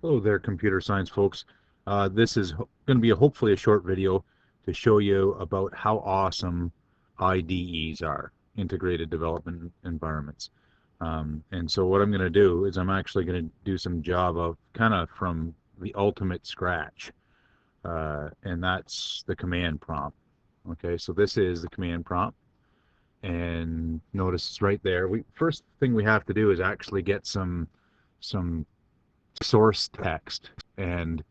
Hello there, computer science folks. This is going to be hopefully a short video to show you about how awesome IDEs are, integrated development environments. And so what I'm going to do is I'm actually going to do some Java kind of from the ultimate scratch, and that's the command prompt. Okay, so this is the command prompt, and notice it's right there. First thing we have to do is actually get some source text. And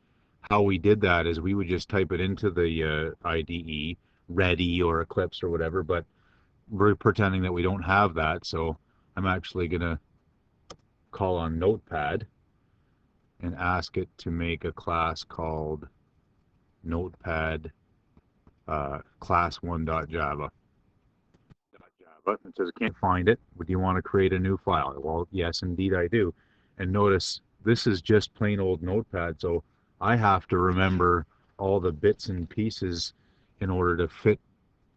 how we did that is we would just type it into the IDE, ready or Eclipse or whatever, but we're pretending that we don't have that. So I'm actually going to call on Notepad and ask it to make a class called Notepad class1.java. It says I can't find it. Would you want to create a new file? Well, yes, indeed I do. And notice this is just plain old Notepad, so I have to remember all the bits and pieces in order to fit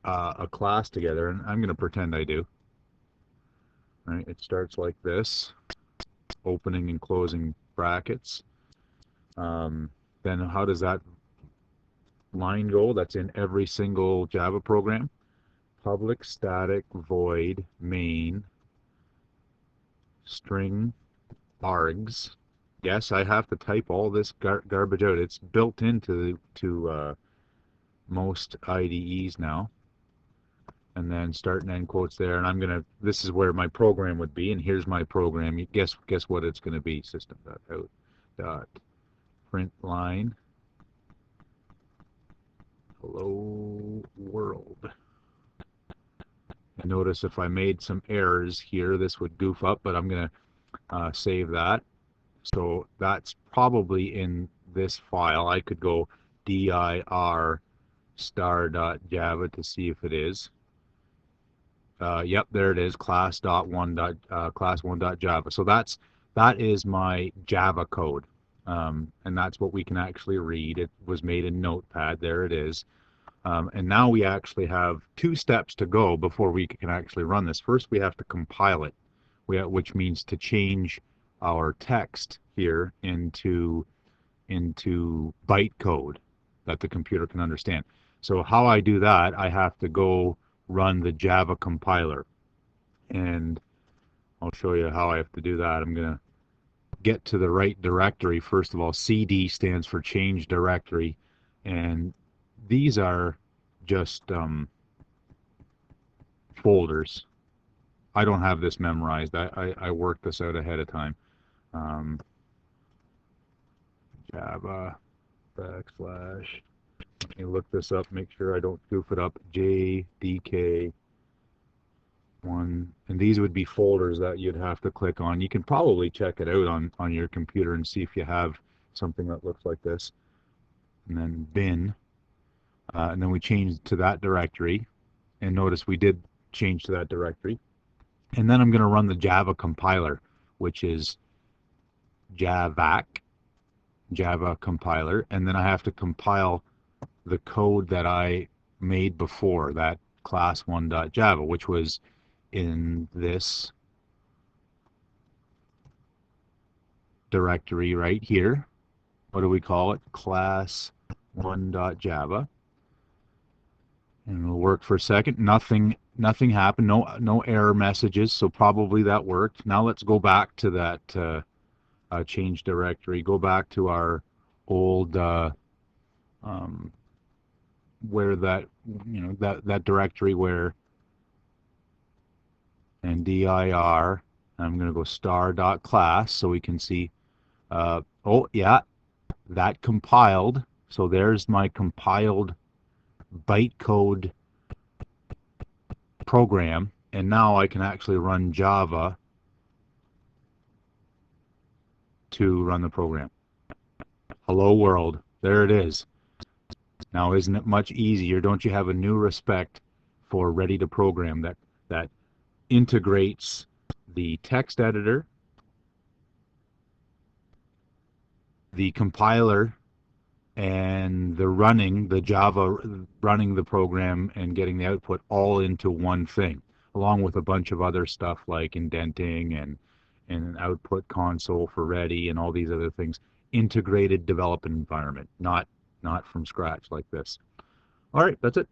a class together, and I'm going to pretend I do. Right? It starts like this, opening and closing brackets. Then how does that line go? That's in every single Java program. Public static void main string args. Yes, I have to type all this garbage out. It's built into most IDEs now. And then start and end quotes there. And this is where my program would be. And here's my program. Guess what it's going to be. System.out.println hello world. And notice if I made some errors here, this would goof up, but I'm going to save that. So that's probably in this file. I could go dir star.java to see if it is. Yep, there it is, class1.java. So that is my Java code, and that's what we can actually read. It was made in Notepad. There it is. And now we actually have two steps to go before we can actually run this. First, we have to compile it, which means to change our text here into bytecode that the computer can understand. So how I do that, I have to go run the Java compiler. And I'll show you how I have to do that. I'm going to get to the right directory. First of all, CD stands for change directory. And these are just folders. I don't have this memorized. I worked this out ahead of time. Java backslash. Let me look this up, make sure I don't goof it up. JDK1. And these would be folders that you'd have to click on. You can probably check it out on your computer and see if you have something that looks like this. And then bin. And then we changed to that directory. And notice we did change to that directory. And then I'm going to run the Java compiler, which is javac, Java compiler. And then I have to compile the code that I made before, that class1.java, which was in this directory right here. What do we call it? Class1.java. And it'll work for a second. Nothing happened. No error messages. So probably that worked. Now let's go back to that change directory. Go back to our old where that that directory where, and dir. I'm going to go star.class so we can see. Oh yeah, that compiled. So there's my compiled bytecode program, and now I can actually run Java to run the program. Hello world. There it is. Now isn't it much easier? Don't you have a new respect for ready to program that integrates the text editor, the compiler, and the Java running the program and getting the output all into one thing, along with a bunch of other stuff like indenting and an output console for ready and all these other things. integrated development environment, not from scratch like this. All right, that's it.